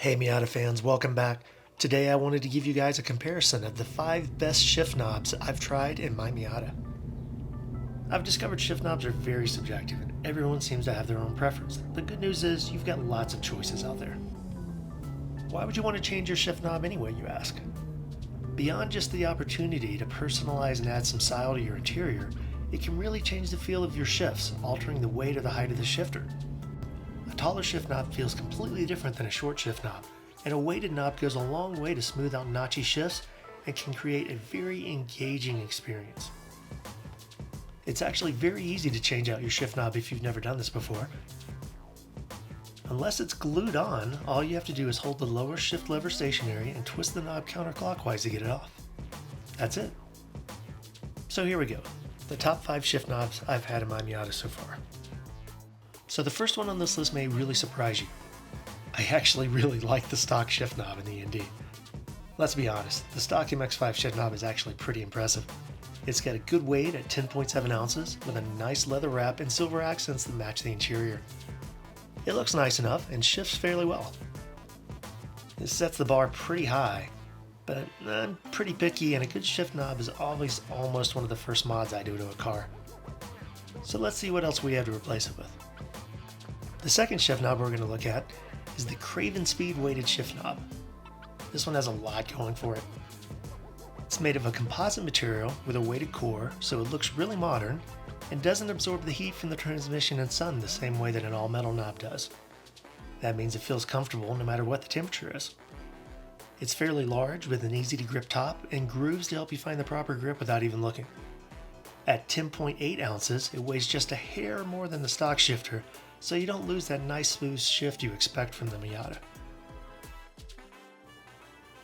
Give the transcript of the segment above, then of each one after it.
Hey Miata fans, welcome back. Today I wanted to give you guys a comparison of the 5 best shift knobs I've tried in my Miata. I've discovered shift knobs are very subjective and everyone seems to have their own preference. The good news is you've got lots of choices out there. Why would you want to change your shift knob anyway, you ask? Beyond just the opportunity to personalize and add some style to your interior, it can really change the feel of your shifts, altering the weight or the height of the shifter. A taller shift knob feels completely different than a short shift knob, and a weighted knob goes a long way to smooth out notchy shifts and can create a very engaging experience. It's actually very easy to change out your shift knob if you've never done this before. Unless it's glued on, all you have to do is hold the lower shift lever stationary and twist the knob counterclockwise to get it off. That's it. So here we go, the top 5 shift knobs I've had in my Miata so far. So the first one on this list may really surprise you. I actually really like the stock shift knob in the ND. Let's be honest, the stock MX-5 shift knob is actually pretty impressive. It's got a good weight at 10.7 ounces with a nice leather wrap and silver accents that match the interior. It looks nice enough and shifts fairly well. It sets the bar pretty high, but I'm pretty picky and a good shift knob is always almost one of the first mods I do to a car. So let's see what else we have to replace it with. The second shift knob we're going to look at is the Cravenspeed weighted shift knob. This one has a lot going for it. It's made of a composite material with a weighted core, so it looks really modern and doesn't absorb the heat from the transmission and sun the same way that an all-metal knob does. That means it feels comfortable no matter what the temperature is. It's fairly large with an easy-to-grip top and grooves to help you find the proper grip without even looking. At 10.8 ounces, it weighs just a hair more than the stock shifter, so you don't lose that nice smooth shift you expect from the Miata.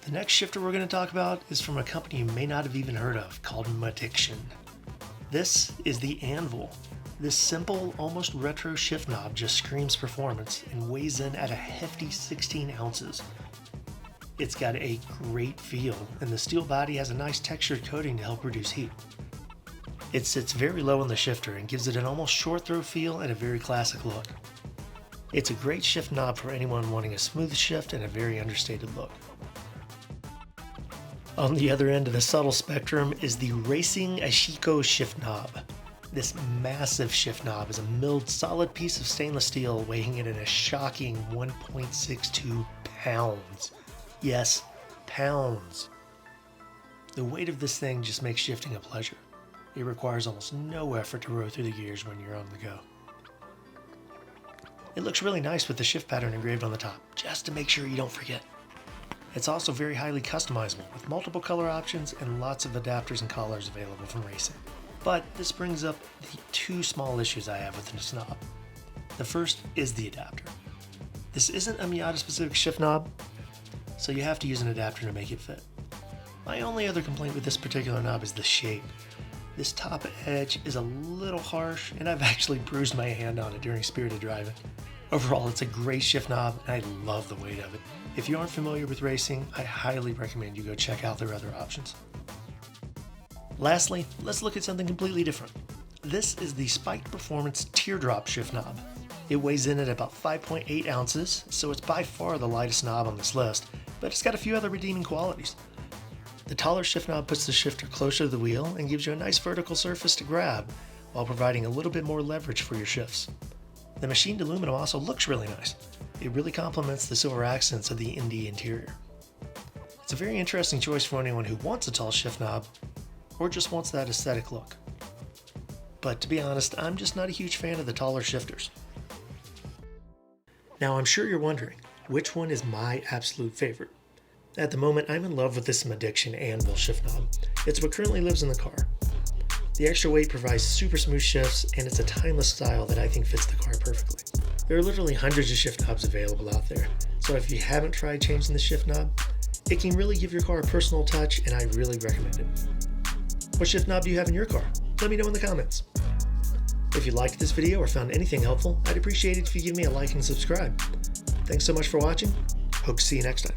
The next shifter we're going to talk about is from a company you may not have even heard of called Moddiction. This is the Anvil. This simple, almost retro shift knob just screams performance and weighs in at a hefty 16 ounces. It's got a great feel and the steel body has a nice textured coating to help reduce heat. It sits very low in the shifter and gives it an almost short throw feel and a very classic look. It's a great shift knob for anyone wanting a smooth shift and a very understated look. On the other end of the subtle spectrum is the Raceseng Ashiko shift knob. This massive shift knob is a milled solid piece of stainless steel weighing in at a shocking 1.62 pounds. Yes, pounds. The weight of this thing just makes shifting a pleasure. It requires almost no effort to row through the gears when you're on the go. It looks really nice with the shift pattern engraved on the top, just to make sure you don't forget. It's also very highly customizable with multiple color options and lots of adapters and collars available from Raceseng. But this brings up the 2 small issues I have with this knob. The first is the adapter. This isn't a Miata specific shift knob, so you have to use an adapter to make it fit. My only other complaint with this particular knob is the shape. This top edge is a little harsh and I've actually bruised my hand on it during spirited driving. Overall, it's a great shift knob and I love the weight of it. If you aren't familiar with Raceseng, I highly recommend you go check out their other options. Lastly, let's look at something completely different. This is the Spiked Performance Teardrop shift knob. It weighs in at about 5.8 ounces, so it's by far the lightest knob on this list, but it's got a few other redeeming qualities. The taller shift knob puts the shifter closer to the wheel and gives you a nice vertical surface to grab, while providing a little bit more leverage for your shifts. The machined aluminum also looks really nice. It really complements the silver accents of the ND interior. It's a very interesting choice for anyone who wants a tall shift knob, or just wants that aesthetic look. But to be honest, I'm just not a huge fan of the taller shifters. Now I'm sure you're wondering, which one is my absolute favorite? At the moment, I'm in love with this Moddiction Anvil shift knob. It's what currently lives in the car. The extra weight provides super smooth shifts, and it's a timeless style that I think fits the car perfectly. There are literally hundreds of shift knobs available out there, so if you haven't tried changing the shift knob, it can really give your car a personal touch, and I really recommend it. What shift knob do you have in your car? Let me know in the comments. If you liked this video or found anything helpful, I'd appreciate it if you give me a like and subscribe. Thanks so much for watching. Hope to see you next time.